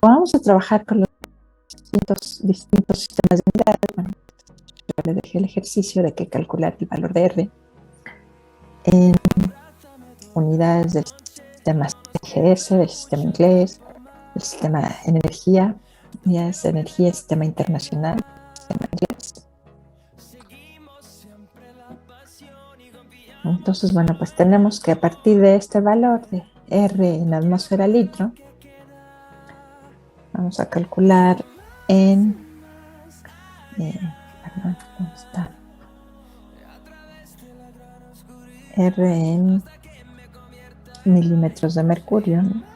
como vamos a trabajar con los distintos sistemas de unidades, bueno, yo le dejé el ejercicio de que calcular el valor de R en unidades del sistema CGS, del sistema inglés, del sistema energía, unidades de energía, sistema internacional, sistema inglés. Entonces, bueno, pues tenemos que a partir de este valor de R en atmósfera litro, vamos a calcular en, perdón, ¿dónde está? R en milímetros de mercurio, ¿no?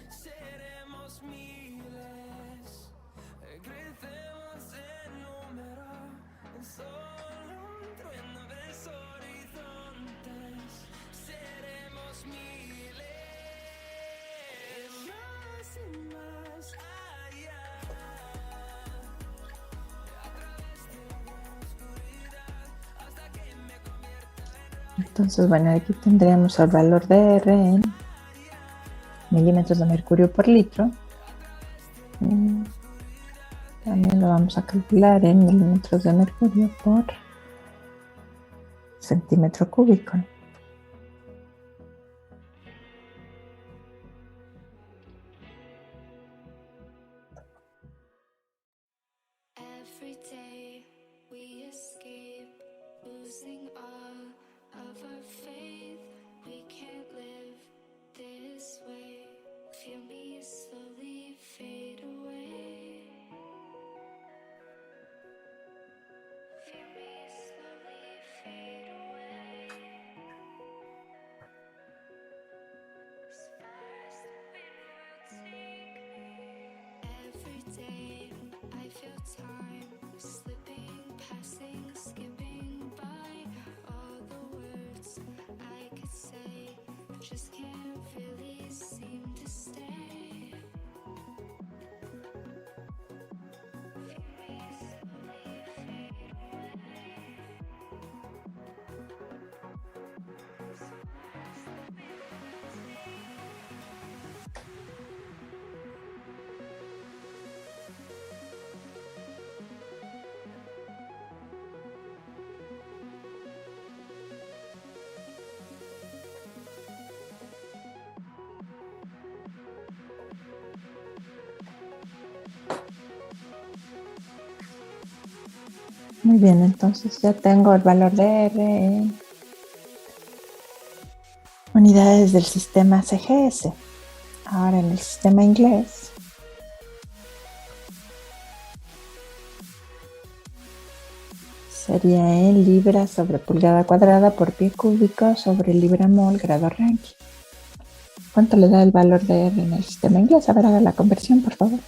Seremos miles, crecemos en número, en solo un trueno ves horizontes. Seremos miles, más y más allá, a través de la gran oscuridad, hasta que me convierta en rayo. Entonces, bueno, aquí tendríamos el valor de R en milímetros de mercurio por litro. También lo vamos a calcular en milímetros de mercurio por centímetro cúbico. Every day we escape, losing all of our faith. We can't live this way. Feel me slowly fade away. Feel me slowly fade away. As far as the wind will take me. Every day I feel time slipping, passing, skipping by. All the words I could say just can't really seem to stay. Feel me slowly fade away. As far as the wind will take me. Muy bien, entonces ya tengo el valor de R en unidades del sistema CGS. Ahora en el sistema inglés, Sería en libra sobre pulgada cuadrada por pie cúbico sobre libra mol grado Rankine. ¿Cuánto le da el valor de R en el sistema inglés? A ver, haga la conversión, por favor.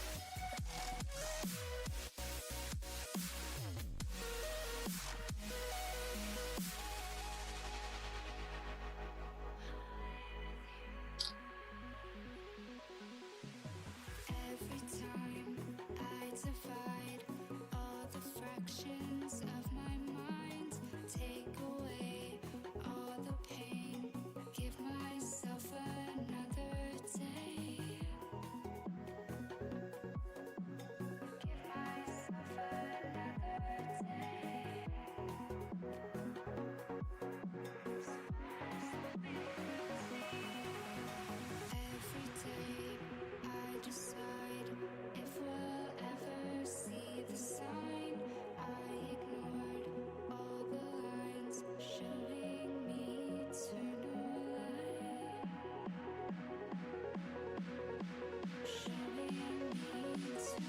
Every time I divide all the fractions of my mind, take away all the pain, give myself another day. Give myself another day. Every day I decide if we'll ever see the sign. I ignored all the lines showing me eternal light. Showing me eternal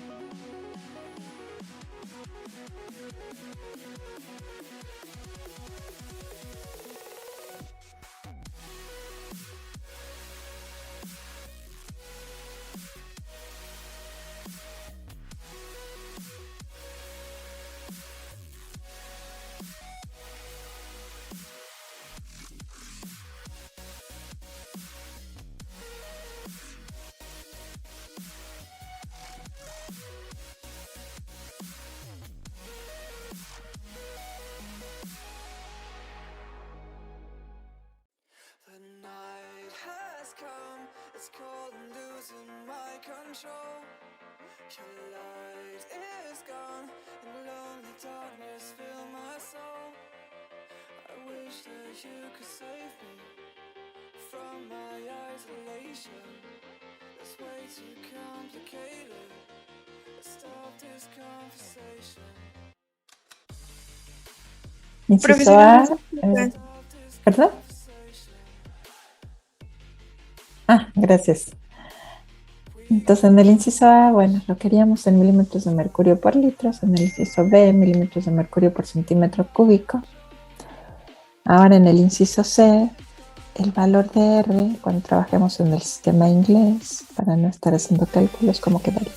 The night has come, it's cold and losing my control. Your light is gone, and lonely darkness fill my soul. I wish that you could save me from my isolation. It's way too complicated. Let's stop this conversation. Inciso A. ¿Perdón? Gracias. Entonces, en el inciso A, bueno, lo queríamos en milímetros de mercurio por litros. En el inciso B, milímetros de mercurio por centímetro cúbico. Ahora, en el inciso C, el valor de R, cuando trabajemos en el sistema inglés, para no estar haciendo cálculos, ¿cómo quedaría?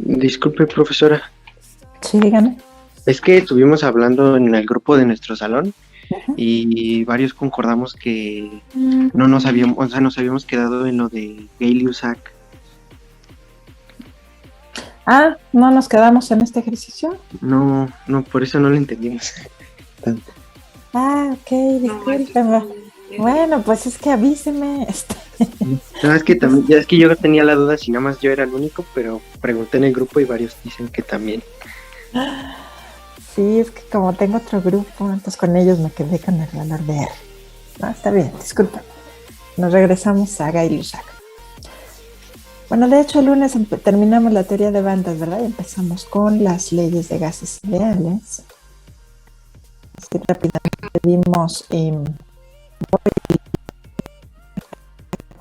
Disculpe, profesora. Sí, dígame. Es que estuvimos hablando en el grupo de nuestro salón y varios concordamos que no nos habíamos, o sea, nos habíamos quedado en lo de Gay-Lussac. ¿No nos quedamos en este ejercicio? No, por eso no lo entendimos. Ok, disculpen. Bueno, pues es que avíseme. No, es que también, ya es que yo tenía la duda si nada más yo era el único, pero pregunté en el grupo y varios dicen que también. Sí, es que como tengo otro grupo, entonces con ellos me quedé con el valor de R. No, está bien, disculpen. Nos regresamos a Gay-Lussac. Bueno, de hecho el lunes terminamos la teoría de bandas, ¿verdad? Y empezamos con las leyes de gases ideales. Así rápidamente vimos que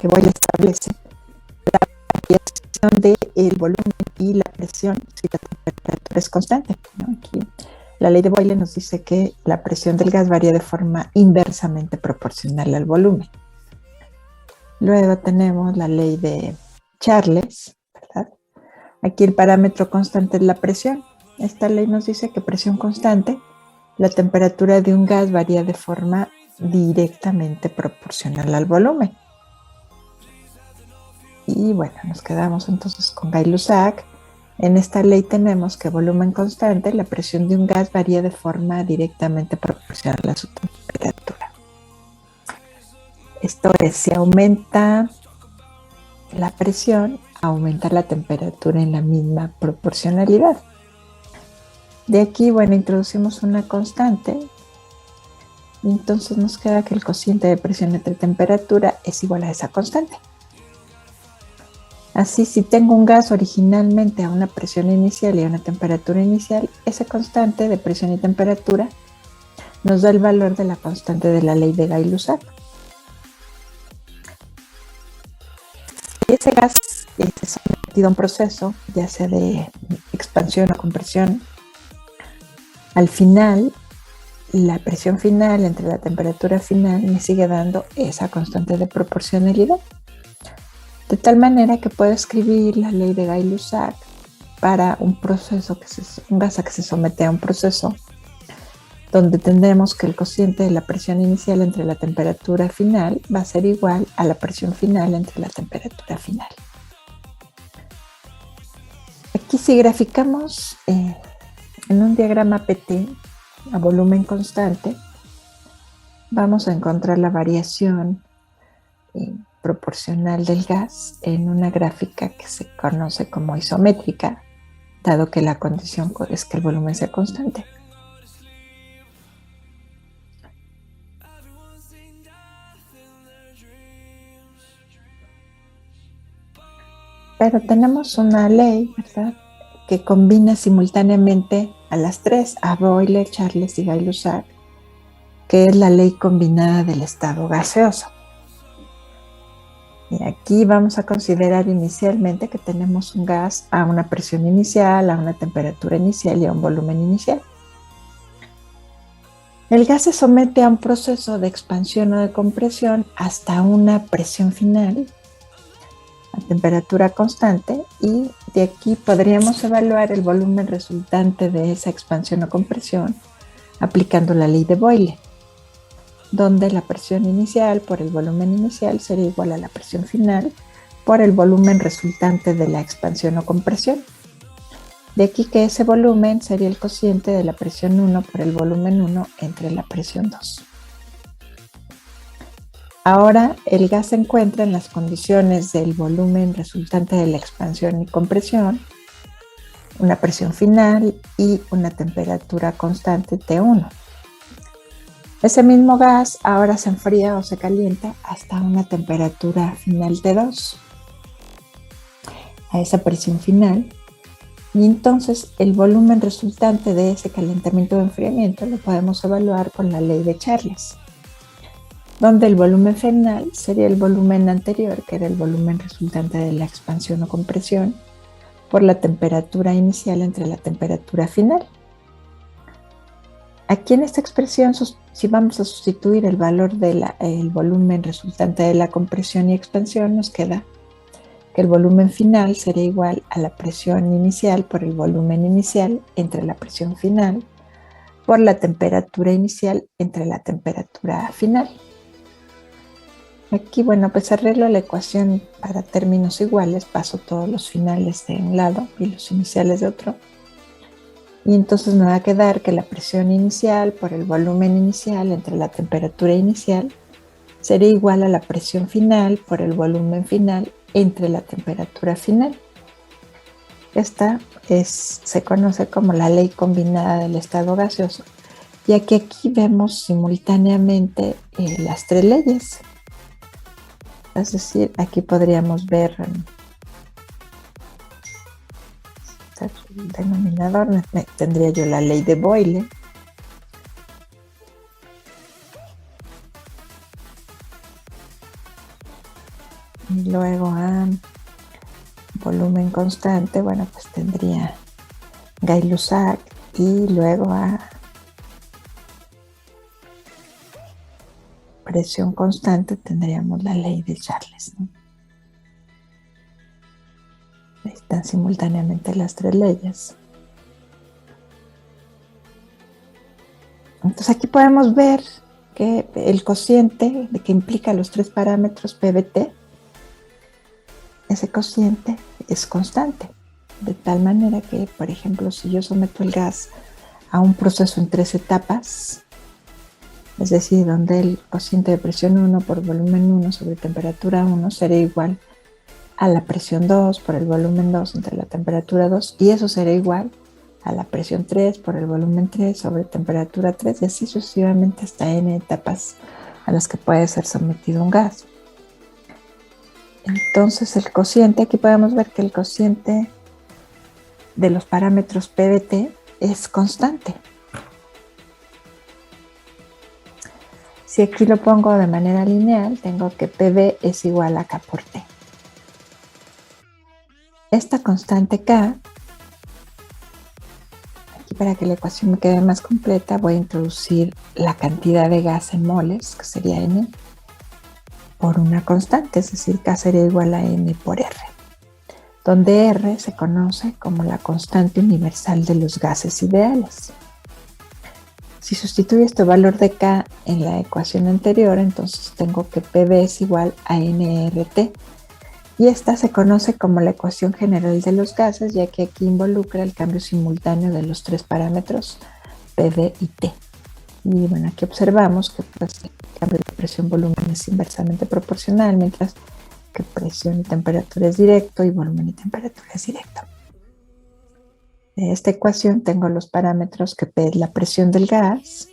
voy a establecer la variación del volumen y la presión si la temperatura es constante, ¿no? Aquí La ley de Boyle nos dice que la presión del gas varía de forma inversamente proporcional al volumen. Luego tenemos la ley de Charles, ¿verdad? Aquí el parámetro constante es la presión. Esta ley nos dice que presión constante, la temperatura de un gas varía de forma directamente proporcional al volumen. Y bueno, nos quedamos entonces con Gay-Lussac. En esta ley tenemos que volumen constante, la presión de un gas varía de forma directamente proporcional a su temperatura. Esto es, si aumenta la presión, aumenta la temperatura en la misma proporcionalidad. De aquí, bueno, introducimos una constante. Y entonces nos queda que el cociente de presión entre temperatura es igual a esa constante. Así, si tengo un gas originalmente a una presión inicial y a una temperatura inicial, esa constante de presión y temperatura nos da el valor de la constante de la ley de Gay-Lussac. Si ese gas es sometido a un proceso, ya sea de expansión o compresión, al final, la presión final entre la temperatura final me sigue dando esa constante de proporcionalidad. De tal manera que puedo escribir la ley de Gay-Lussac para un proceso, un gas que se somete a un proceso, donde tendremos que el cociente de la presión inicial entre la temperatura final va a ser igual a la presión final entre la temperatura final. Aquí si graficamos en un diagrama PT a volumen constante, vamos a encontrar la variación proporcional del gas en una gráfica que se conoce como isométrica, dado que la condición es que el volumen sea constante. Pero tenemos una ley, ¿verdad?, que combina simultáneamente a las tres, a Boyle, Charles y Gay-Lussac, que es la ley combinada del estado gaseoso. Y aquí vamos a considerar inicialmente que tenemos un gas a una presión inicial, a una temperatura inicial y a un volumen inicial. El gas se somete a un proceso de expansión o de compresión hasta una presión final a temperatura constante, y de aquí podríamos evaluar el volumen resultante de esa expansión o compresión aplicando la ley de Boyle, donde la presión inicial por el volumen inicial sería igual a la presión final por el volumen resultante de la expansión o compresión. De aquí que ese volumen sería el cociente de la presión 1 por el volumen 1 entre la presión 2. Ahora el gas se encuentra en las condiciones del volumen resultante de la expansión y compresión, una presión final y una temperatura constante T1. Ese mismo gas ahora se enfría o se calienta hasta una temperatura final T2, a esa presión final, y entonces el volumen resultante de ese calentamiento o enfriamiento lo podemos evaluar con la ley de Charles, donde el volumen final sería el volumen anterior, que era el volumen resultante de la expansión o compresión, por la temperatura inicial entre la temperatura final. Aquí en esta expresión, si vamos a sustituir el valor del volumen resultante de la compresión y expansión, nos queda que el volumen final sería igual a la presión inicial por el volumen inicial entre la presión final por la temperatura inicial entre la temperatura final. Aquí, bueno, pues arreglo la ecuación para términos iguales, paso todos los finales de un lado y los iniciales de otro. Y entonces me va a quedar que la presión inicial por el volumen inicial entre la temperatura inicial sería igual a la presión final por el volumen final entre la temperatura final. Esta se conoce como la ley combinada del estado gaseoso, ya que aquí vemos simultáneamente las tres leyes. Es decir, aquí podríamos ver el denominador, tendría yo la ley de Boyle, y luego a volumen constante, bueno, pues tendría Gay-Lussac y luego a presión constante tendríamos la ley de Charles, ¿no? Ahí están simultáneamente las tres leyes. Entonces aquí podemos ver que el cociente que implica los tres parámetros PBT, ese cociente es constante, de tal manera que, por ejemplo, si yo someto el gas a un proceso en 3 etapas, es decir, donde el cociente de presión 1 por volumen 1 sobre temperatura 1 será igual a la presión 2 por el volumen 2 entre la temperatura 2, y eso será igual a la presión 3 por el volumen 3 sobre temperatura 3, y así sucesivamente hasta n etapas a las que puede ser sometido un gas. Entonces el cociente, aquí podemos ver que el cociente de los parámetros PBT es constante. Si aquí lo pongo de manera lineal, tengo que PB es igual a K por T. Esta constante K, aquí para que la ecuación me quede más completa, voy a introducir la cantidad de gas en moles, que sería N, por una constante, es decir, K sería igual a M por R, donde R se conoce como la constante universal de los gases ideales. Si sustituyo este valor de K en la ecuación anterior, entonces tengo que PV es igual a nRT, y esta se conoce como la ecuación general de los gases, ya que aquí involucra el cambio simultáneo de los tres parámetros PV y T. Y bueno, aquí observamos que pues, el cambio de presión-volumen es inversamente proporcional, mientras que presión y temperatura es directo y volumen y temperatura es directo. En esta ecuación tengo los parámetros que P es la presión del gas,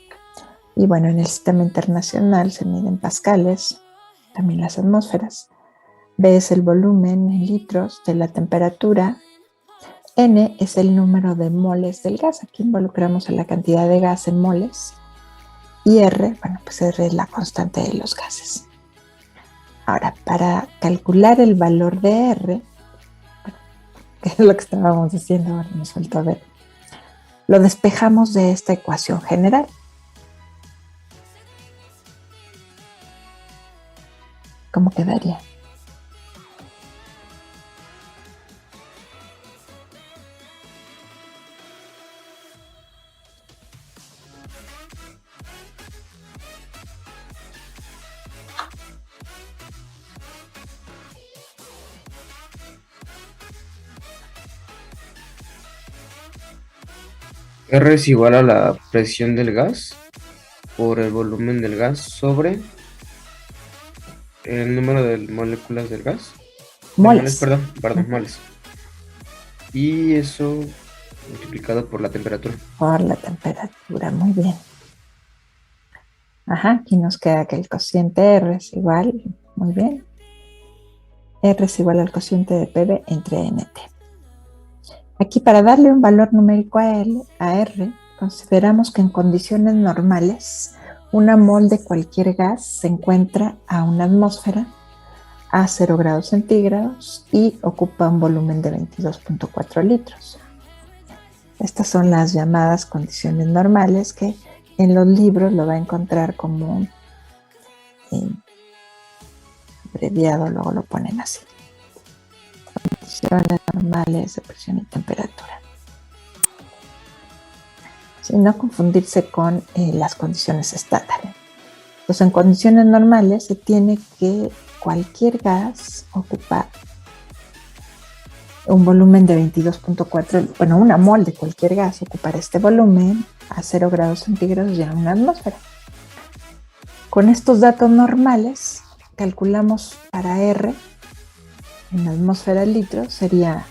y bueno, en el sistema internacional se miden pascales, también las atmósferas. B es el volumen en litros de la temperatura. N es el número de moles del gas. Aquí involucramos a la cantidad de gas en moles. Y R, bueno, pues R es la constante de los gases. Ahora, para calcular el valor de R, que es lo que estábamos diciendo, ahora me suelto a ver, lo despejamos de esta ecuación general. ¿Cómo quedaría? R es igual a la presión del gas por el volumen del gas sobre el número de moléculas del gas. Moles. Perdón, moles. Y eso multiplicado por la temperatura. Por la temperatura, muy bien. Ajá, aquí nos queda que el cociente R es igual, muy bien. R es igual al cociente de PV entre NT. Aquí para darle un valor numérico a R, consideramos que en condiciones normales, una mol de cualquier gas se encuentra a una atmósfera a 0 grados centígrados y ocupa un volumen de 22.4 litros. Estas son las llamadas condiciones normales, que en los libros lo va a encontrar como abreviado, luego lo ponen así. Condiciones normales de presión y temperatura. Sin no confundirse con las condiciones estándar. Entonces, en condiciones normales se tiene que cualquier gas ocupa un volumen de 22.4, bueno, una mol de cualquier gas ocupará este volumen a 0 grados centígrados ya en una atmósfera. Con estos datos normales, calculamos para R en atmósfera litros, sería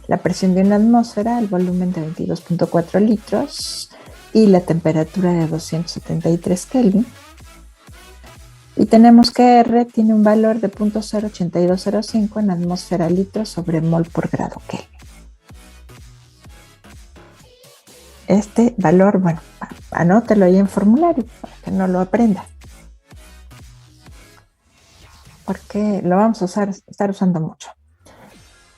la presión de una atmósfera, el volumen de 22.4 litros y la temperatura de 273 Kelvin. Y tenemos que R tiene un valor de 0.08205 en atmósfera litros sobre mol por grado Kelvin. Este valor, bueno, anótelo ahí en formulario para que no lo aprenda, porque lo vamos a estar usando mucho.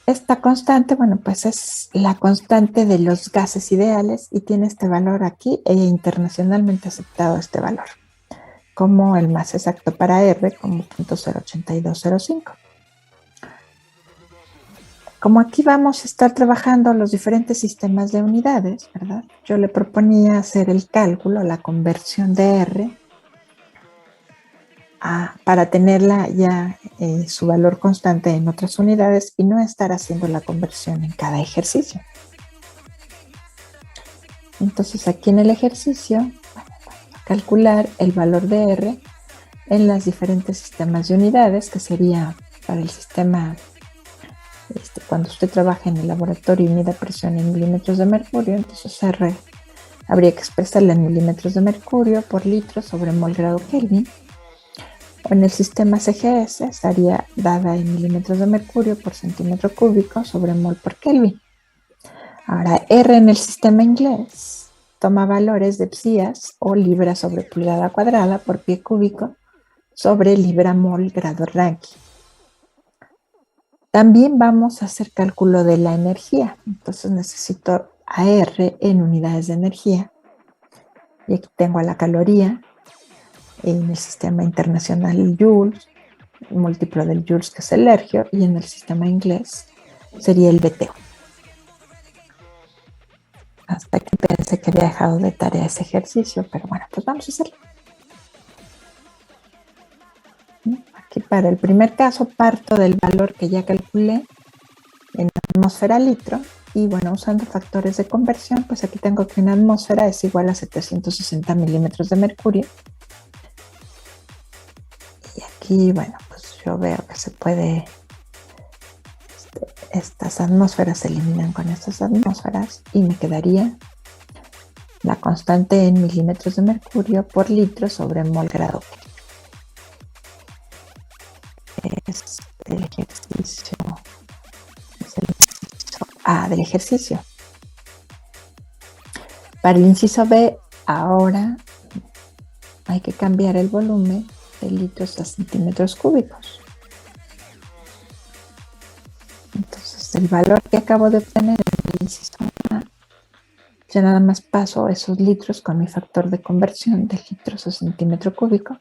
Esta constante, bueno, pues es la constante de los gases ideales y tiene este valor aquí e internacionalmente aceptado este valor como el más exacto para R, como 0.08205. Como aquí vamos a estar trabajando los diferentes sistemas de unidades, ¿verdad? Yo le proponía hacer el cálculo, la conversión de R para tenerla ya su valor constante en otras unidades y no estar haciendo la conversión en cada ejercicio. Entonces aquí en el ejercicio, calcular el valor de R en los diferentes sistemas de unidades, que sería para el sistema, cuando usted trabaja en el laboratorio y mide presión en milímetros de mercurio, entonces R habría que expresarla en milímetros de mercurio por litro sobre mol grado Kelvin. O en el sistema CGS estaría dada en milímetros de mercurio por centímetro cúbico sobre mol por Kelvin. Ahora, R en el sistema inglés toma valores de psias o libra sobre pulgada cuadrada por pie cúbico sobre libra mol grado Rankine. También vamos a hacer cálculo de la energía. Entonces necesito a R en unidades de energía. Y aquí tengo a la caloría en el sistema internacional el joules, el múltiplo del joules que es el ergio, y en el sistema inglés sería el BTU. Hasta aquí pensé que había dejado de tarea ese ejercicio, pero bueno, pues vamos a hacerlo. Aquí para el primer caso parto del valor que ya calculé en atmósfera litro y bueno, usando factores de conversión, pues aquí tengo que una atmósfera es igual a 760 milímetros de mercurio. Y aquí, bueno, pues yo veo que se puede, estas atmósferas se eliminan con estas atmósferas y me quedaría la constante en milímetros de mercurio por litro sobre mol grado. Es el ejercicio, es el inciso A del ejercicio. Para el inciso B, ahora hay que cambiar el volumen de litros a centímetros cúbicos. Entonces, el valor que acabo de obtener en el inciso A, ya nada más paso esos litros con mi factor de conversión de litros a centímetro cúbico.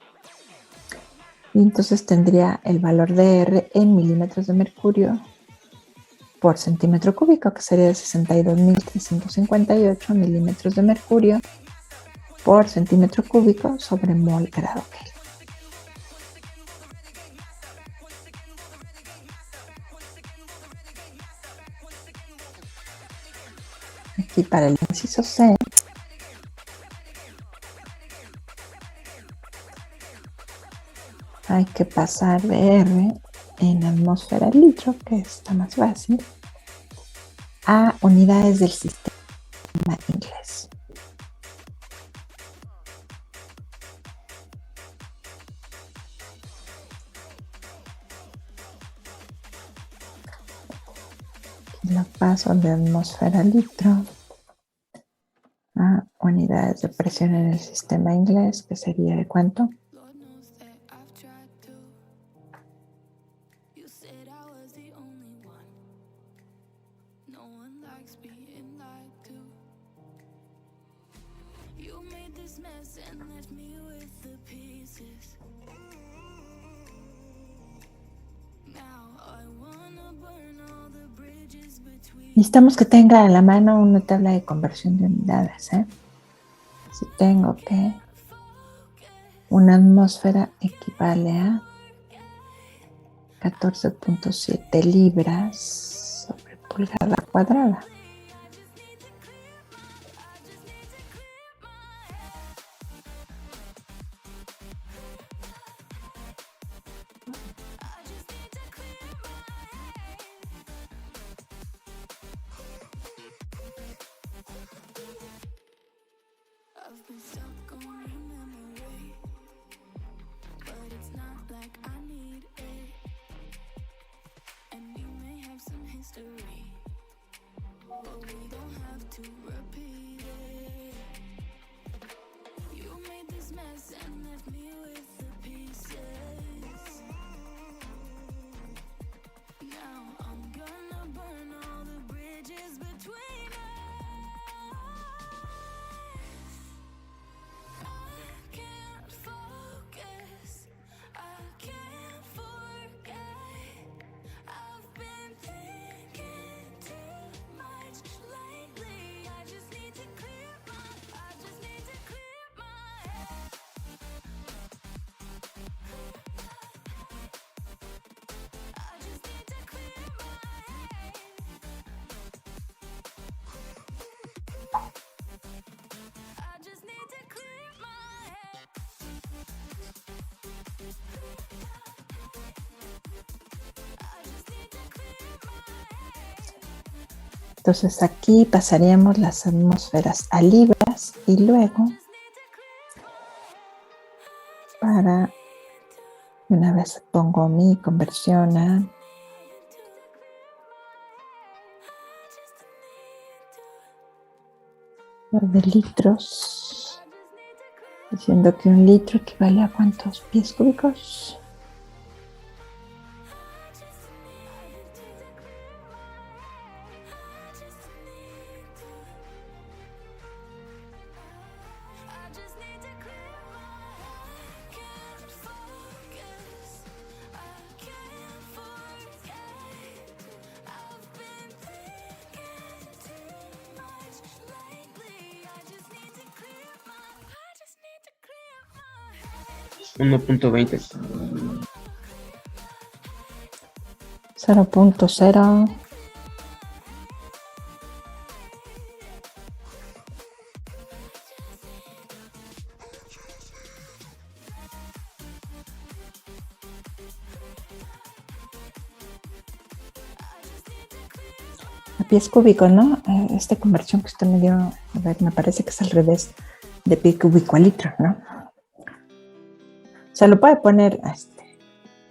Y entonces tendría el valor de R en milímetros de mercurio por centímetro cúbico, que sería de 62.358 milímetros de mercurio por centímetro cúbico sobre mol grado Kelvin. Aquí para el inciso C, hay que pasar de R en atmósfera litro, que está más fácil, a unidades del sistema inglés. Lo paso de atmósfera litro a unidades de presión en el sistema inglés, que sería de cuánto. Lord knows that I've tried to. You said I was the only one. No one likes being lied to. You made this mess and left me with the pieces. Now I wanna burn all the bridges between. Necesitamos que tenga a la mano una tabla de conversión de unidades. Si tengo que una atmósfera equivale a 14.7 libras sobre pulgada cuadrada. I've been stuck on your memory, but it's not like I need it. And you may have some history, but we don't have to repeat it. You made this mess and left me with the pieces. Now I'm gonna burn Entonces aquí pasaríamos las atmósferas a libras y luego una vez pongo mi conversión a de litros, diciendo que 1 litro equivale a ¿cuántos pies cúbicos? Uno punto 20. 0.0. A pies cúbicos, ¿no? Esta conversión que usted me dio, a ver, me parece que es al revés de pie cúbico a litro, ¿no? Se lo puede poner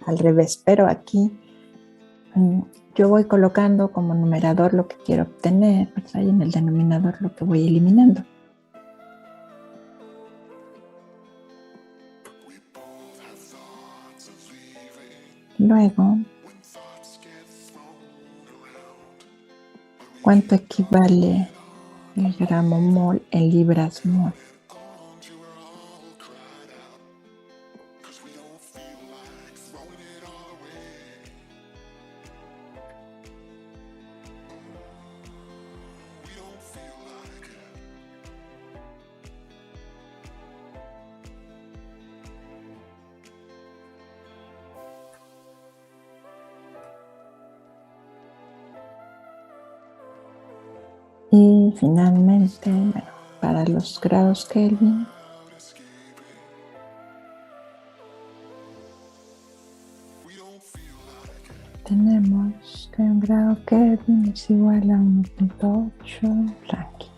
al revés, pero aquí yo voy colocando como numerador lo que quiero obtener, pues ahí en el denominador lo que voy eliminando. Luego, ¿cuánto equivale el gramo mol en libras mol? Y finalmente, bueno, para los grados Kelvin, tenemos que un grado Kelvin es igual a 1.8 Rankine.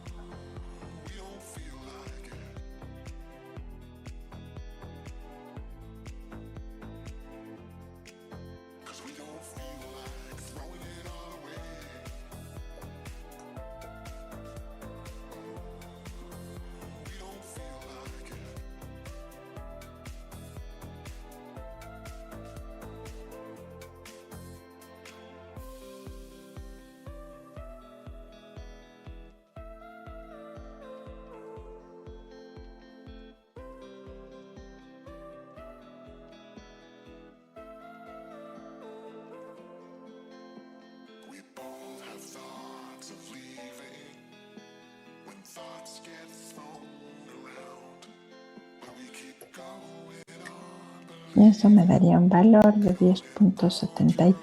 Y eso me daría un valor de 10.73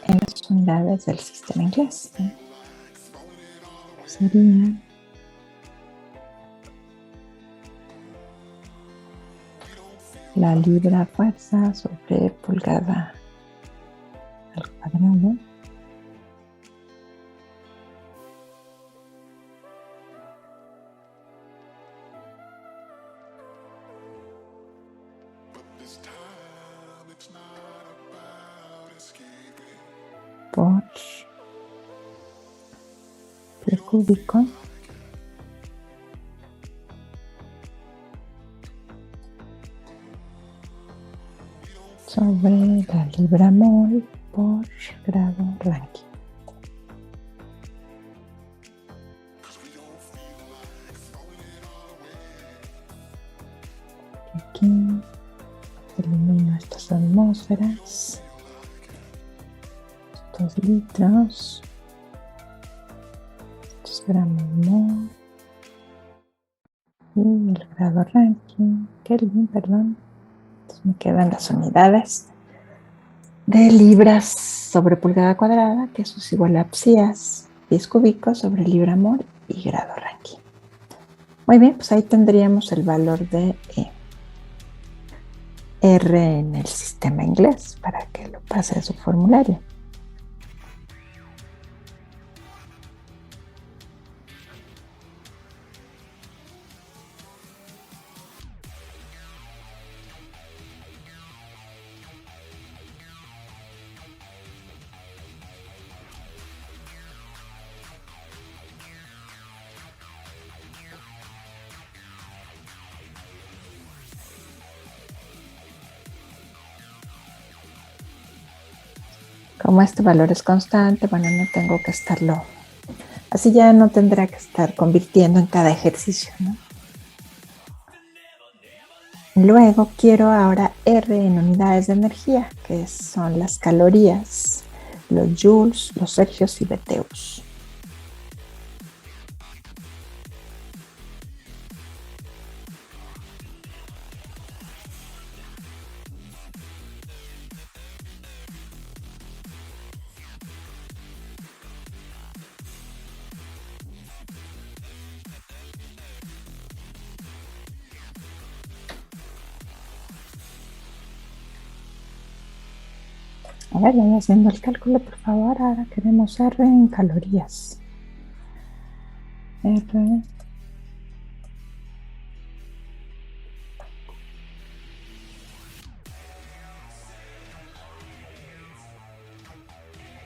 en las unidades del sistema inglés. Sería la libra fuerza sobre pulgada al cuadrado. Por pie cúbico sobre la libra mol por grado Rankine. Aquí elimino estas atmósferas, estos litros, estos gramos mol y el grado Rankine, Kelvin, perdón. Entonces me quedan las unidades de libras sobre pulgada cuadrada, que eso es igual a psias, pies cúbicos sobre libra mol y grado Rankine. Muy bien, pues ahí tendríamos el valor de R en el sistema inglés para que lo pase a su formulario. Como este valor es constante, bueno, no tengo que estarlo. Así ya no tendrá que estar convirtiendo en cada ejercicio, ¿no? Luego quiero ahora R en unidades de energía, que son las calorías, los joules, los sergios y BTUs. A ver, voy haciendo el cálculo, por favor. Ahora queremos R en calorías. R.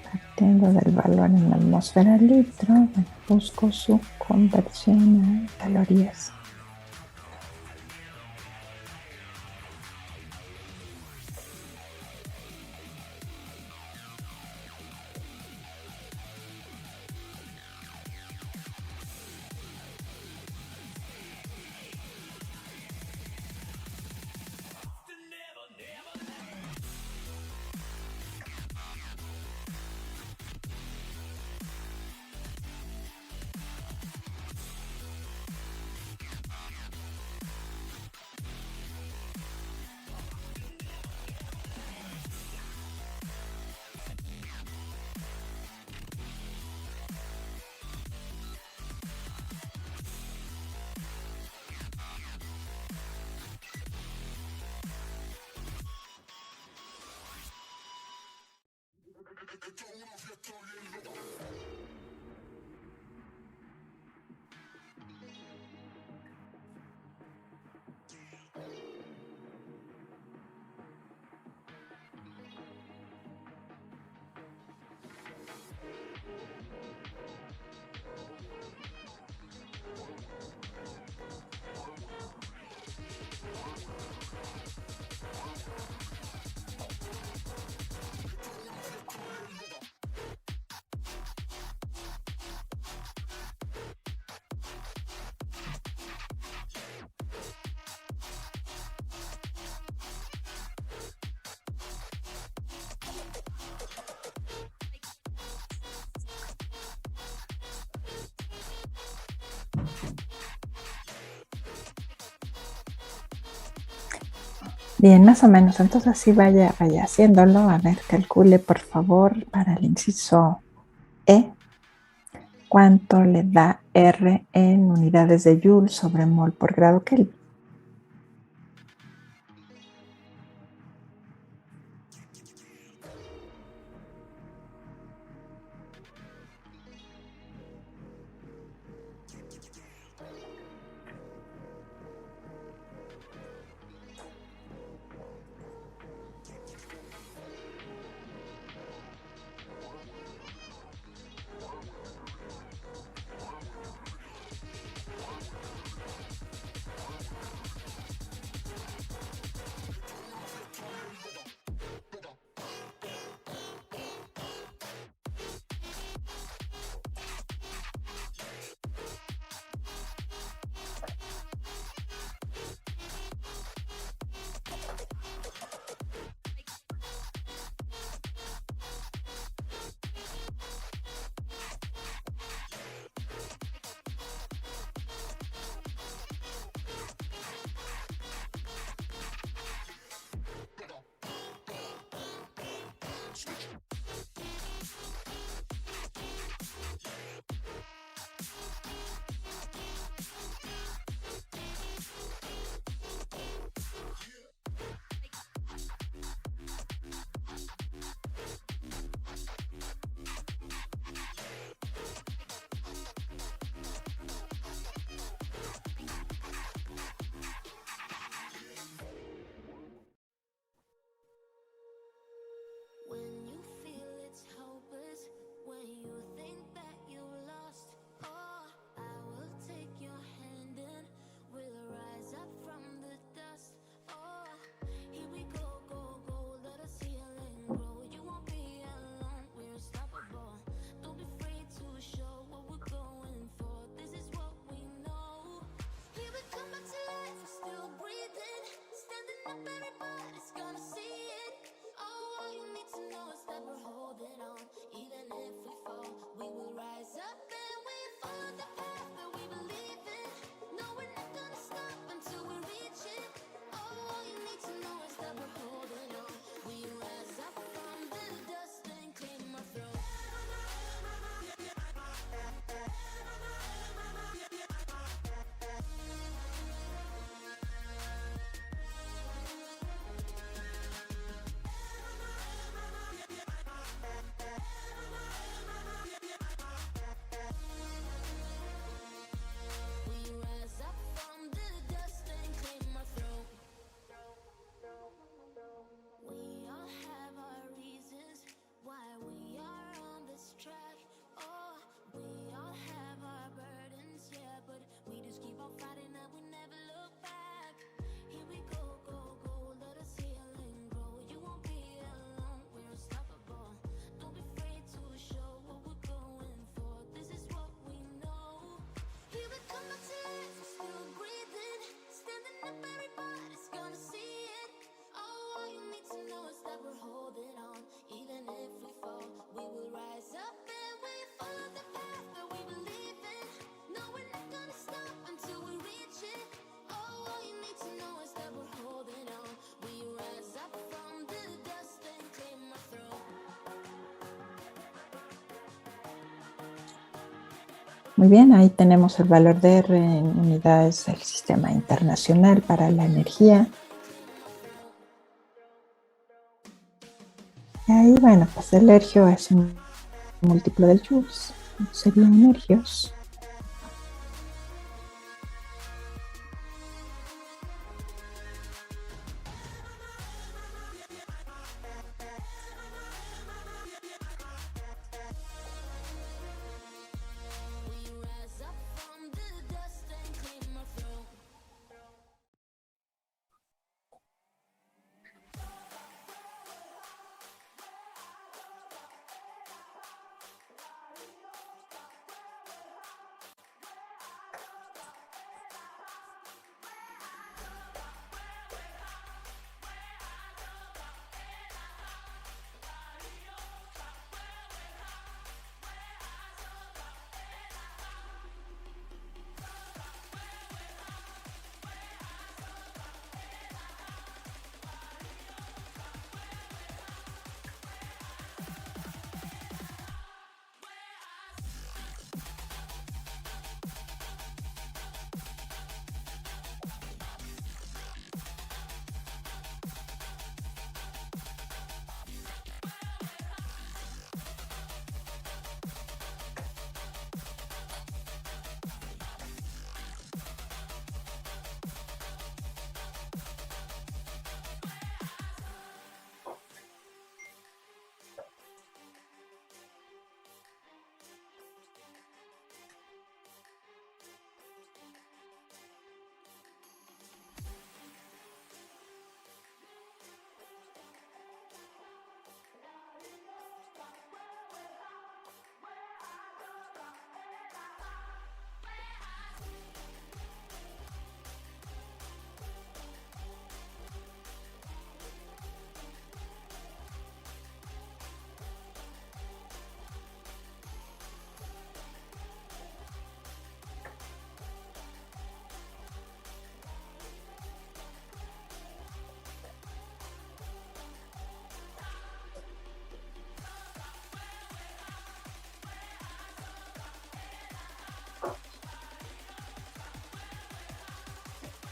Partiendo del valor en la atmósfera litro, busco su conversión a calorías. Bien, más o menos. Entonces así vaya haciéndolo. A ver, calcule por favor para el inciso E. ¿Cuánto le da R en unidades de Joule sobre mol por grado Kelvin? Muy bien, ahí tenemos el valor de R en unidades del Sistema Internacional para la Energía. Y ahí, bueno, pues el ergio es un múltiplo del joules, serían ergios.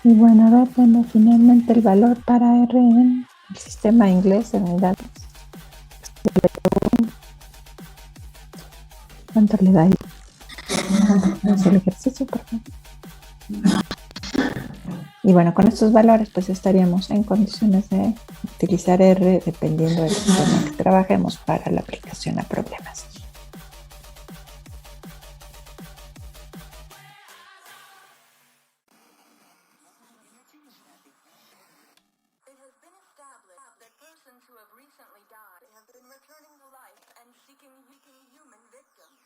Y bueno, a ver, bueno, finalmente el valor para R en el sistema inglés de unidades. ¿Cuánto le da ahí? Es el ejercicio, por favor. Y bueno, con estos valores pues estaríamos en condiciones de utilizar R dependiendo del sistema que trabajemos para la aplicación a problemas. It has been established that persons who have recently died have been returning to life and seeking human victims.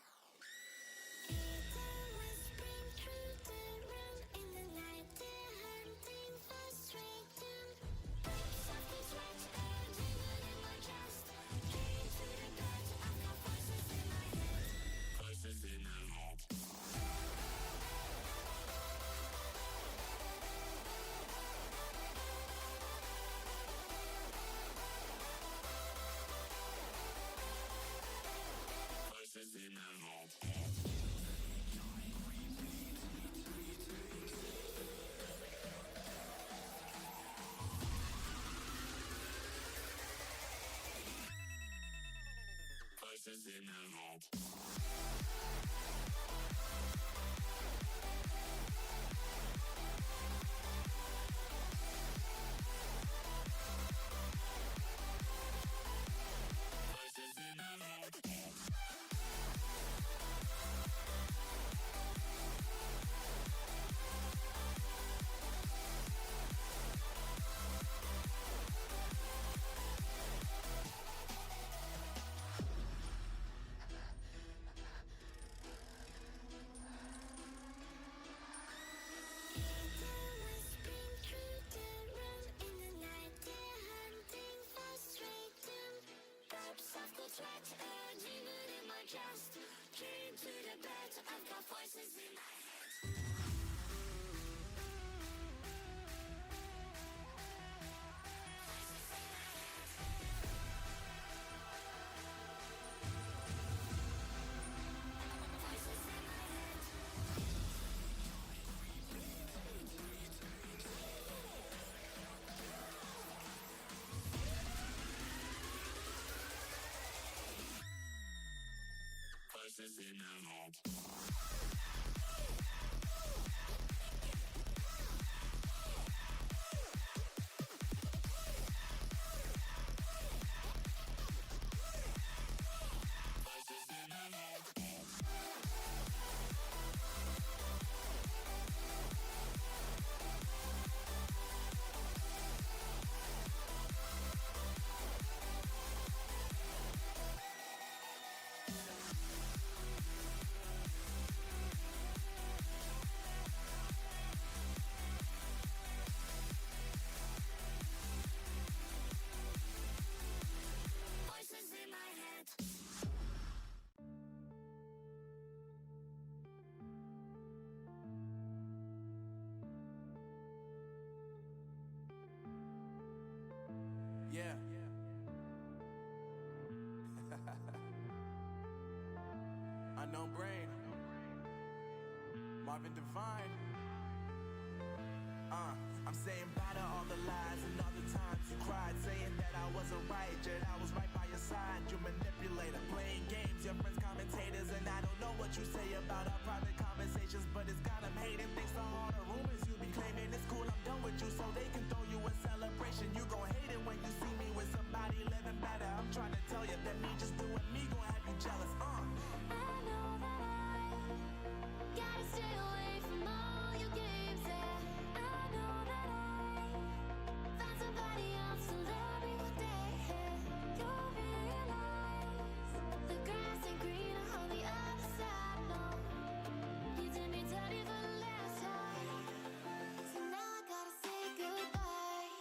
Voices in my head. Yeah. Unknown Brain. Marvin Devine. I'm saying bye to all the lies and all the times you cried, saying that I wasn't right, yet I was right by your side. You manipulator, playing games, your friends commentators, and I don't know what you say about our private conversations, but it's got them hating. Thanks to all the rumors you be claiming. It's cool, I'm done with you, so they can throw you a celebration. You gon' hate it when you see me with somebody living better. I'm trying to tell you that me just doing me gon' have you jealous. I know that I gotta stay away from all your games. Yeah, I know that I found somebody else to love me one day. You'll realize the grass ain't greener on the other side. No, you did me dirty for the last time, so now I gotta say goodbye.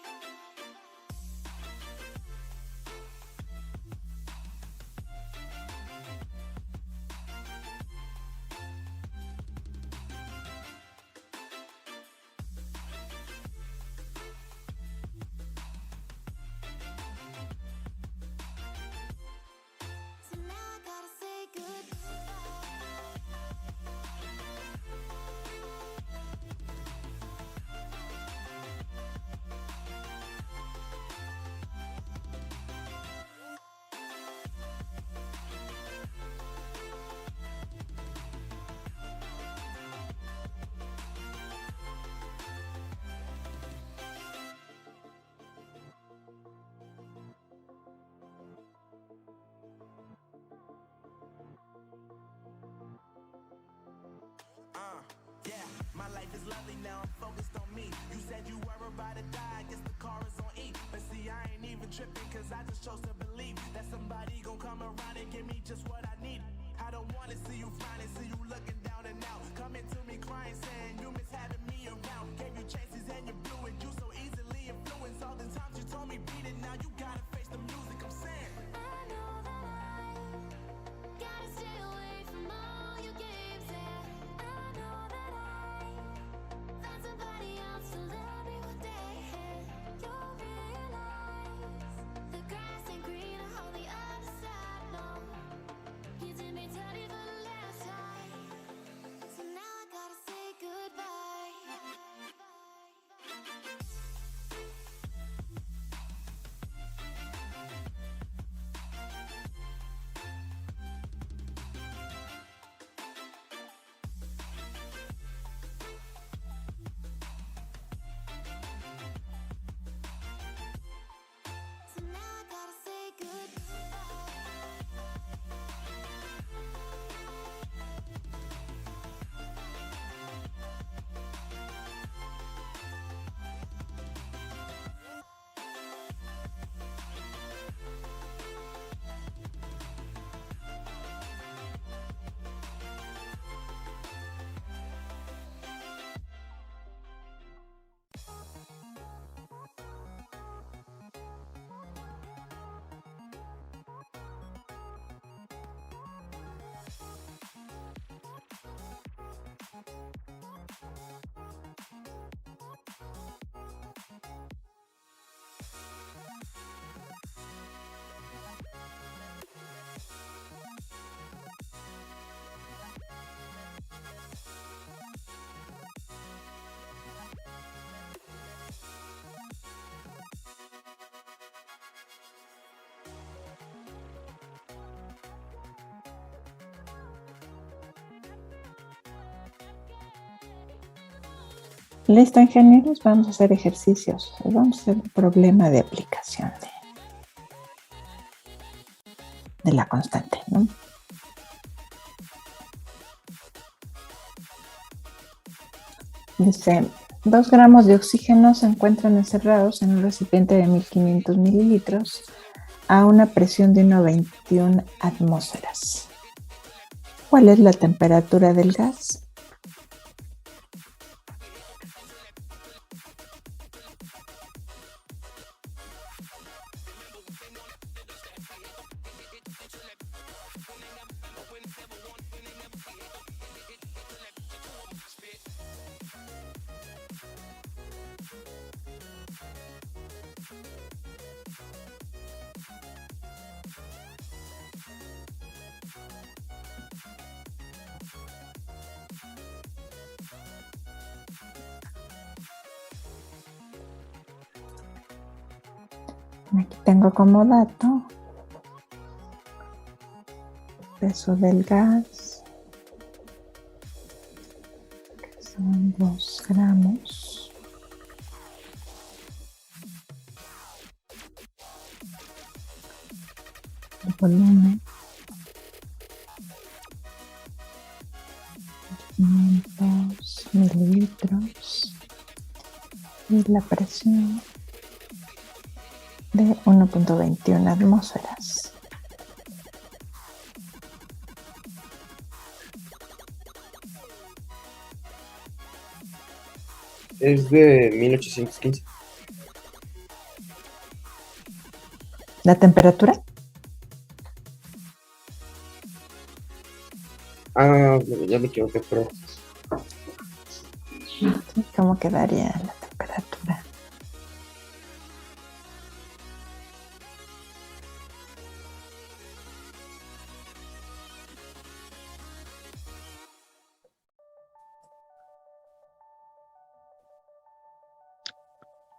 So now I gotta say Yeah, my life is lovely now, I'm focused on me. You said you were about to die, I guess the car is on E. But see, I ain't even tripping, cause I just chose to believe that somebody gon' come around and give me just what I need. I don't wanna see you frowning, see you looking down and out, coming to me crying, saying you miss having me around. Gave you chances and you blew it, you so easily influenced. All the times you told me beat it, now you gotta face the music, I'm saying I know that I gotta stay away from all your games. Yeah, I know that I found somebody else to love me one day. You'll realize the grass ain't greener on the other side. No, you did me dirty for the last time, so now I gotta say goodbye. Listo, ingenieros, vamos a hacer ejercicios. Vamos a hacer un problema de aplicación de la constante, ¿no? Dice, 2 gramos de oxígeno se encuentran encerrados en un recipiente de 1500 mililitros a una presión de 1,21 atmósferas. ¿Cuál es la temperatura del gas? Aquí tengo como dato peso del gas, que son 2 gramos. El volumen, 500 mililitros. Y la presión de 1,21 atmósferas. Es de 1815. ¿La temperatura? Ah, bueno, ya me equivoqué, pero ¿Cómo quedaría la temperatura?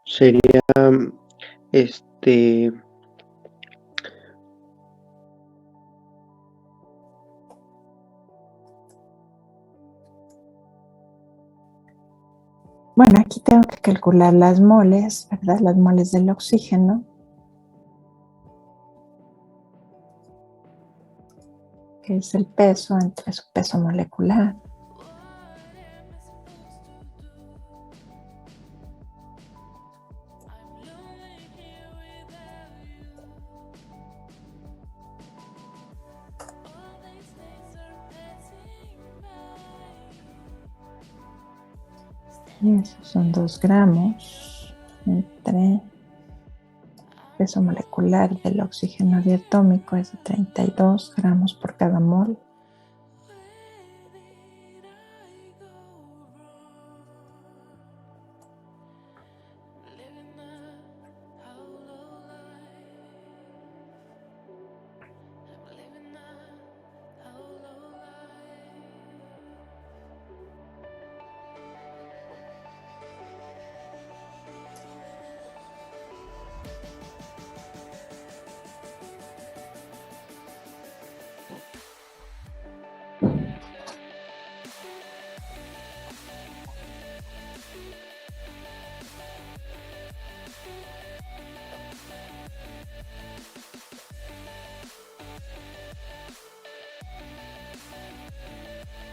Sería, este, Bueno, aquí tengo que calcular las moles, ¿verdad? Las moles del oxígeno, que es el peso entre su peso molecular. Y esos son 2 gramos entre peso molecular del oxígeno diatómico es de 32 gramos por cada mol.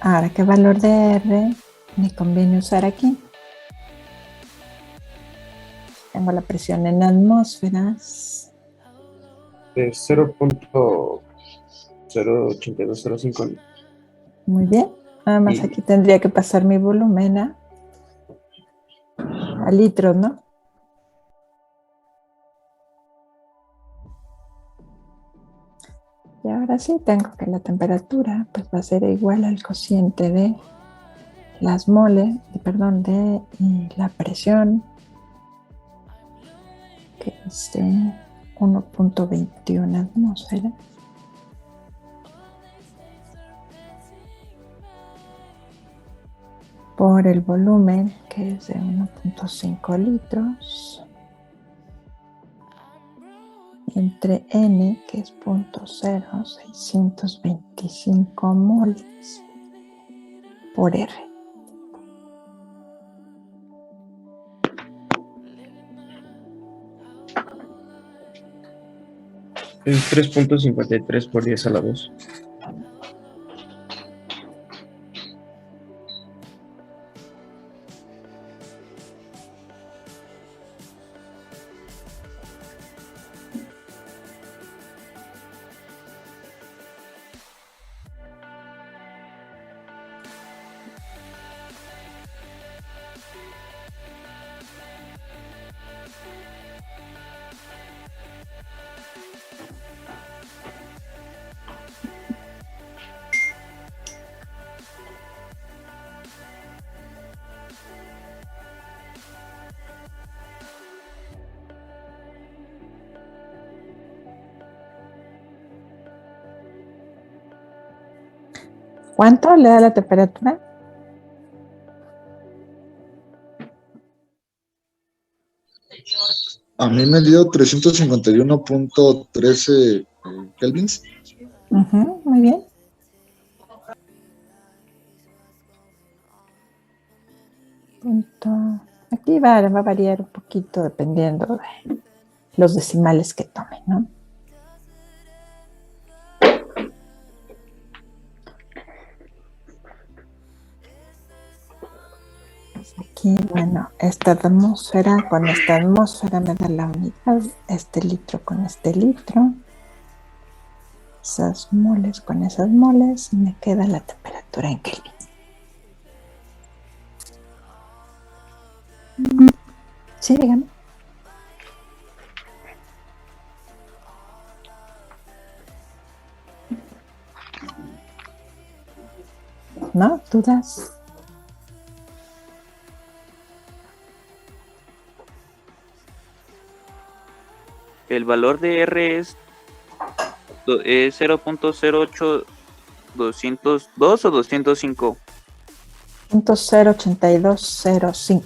Ahora, ¿qué valor de R me conviene usar aquí? Tengo la presión en atmósferas. de 0.08205. Muy bien. Nada más Y- aquí tendría que pasar mi volumen a litros, ¿no? Y ahora sí tengo que la temperatura pues va a ser igual al cociente de las moles, de la presión, que es de 1,21 atmósferas. Por el volumen, que es de 1,5 litros, entre N, que es 0,0625 moles, por R. Es 3.53 por 10 a la 2. ¿Cuánto le da la temperatura? A mí me dio 351.13 kelvins. Muy bien. Punto. Aquí va a variar un poquito dependiendo de los decimales que tome, ¿no? Aquí, bueno, esta atmósfera, con esta atmósfera me da la unidad, este litro con este litro, esas moles con esas moles, y me queda la temperatura en Kelvin. Sí, dígame. ¿No? ¿Dudas? El valor de R es 0.08202 o 205. 0.08205.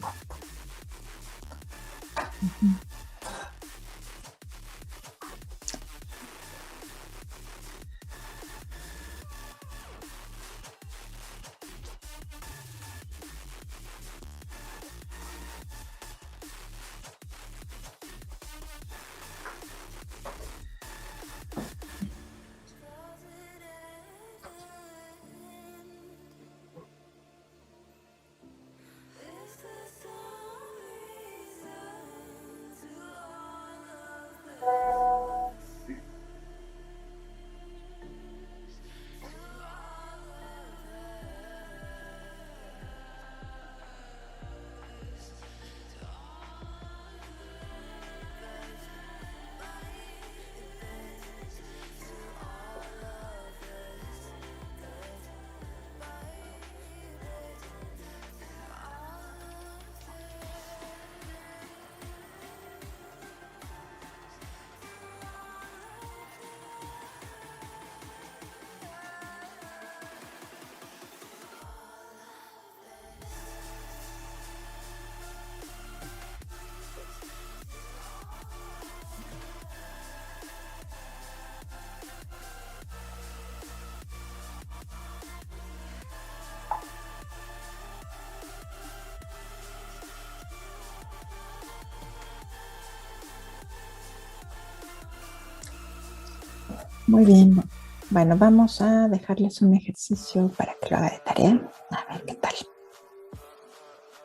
Muy bien. Bueno, vamos a dejarles un ejercicio para que lo haga de tarea. A ver qué tal.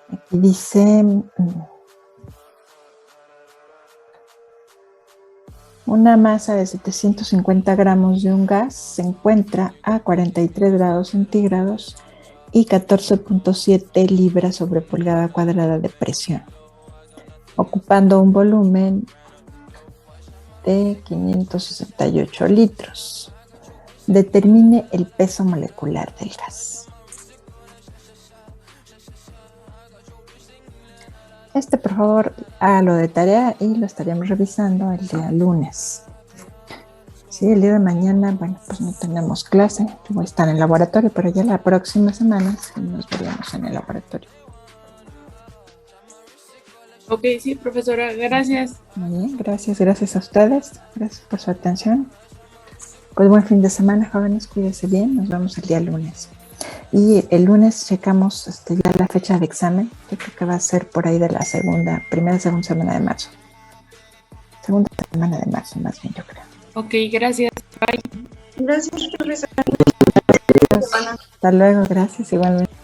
Aquí dice, una masa de 750 gramos de un gas se encuentra a 43 grados centígrados y 14.7 libras sobre pulgada cuadrada de presión, ocupando un volumen de 568 litros. Determine el peso molecular del gas. Por favor, hágalo de tarea y lo estaríamos revisando el día lunes. Sí, el día de mañana, bueno, pues no tenemos clase, voy a estar en el laboratorio, pero ya la próxima semana sí nos veríamos en el laboratorio. Ok, sí, profesora, gracias. Muy bien, gracias a ustedes, gracias por su atención. Pues buen fin de semana, jóvenes, cuídense bien, nos vemos el día lunes. Y el lunes checamos ya la fecha de examen, yo creo que va a ser por ahí de la segunda semana de marzo. Segunda semana de marzo, más bien, yo creo. Ok, gracias. Bye. Gracias, profesora. Hasta luego, gracias igualmente.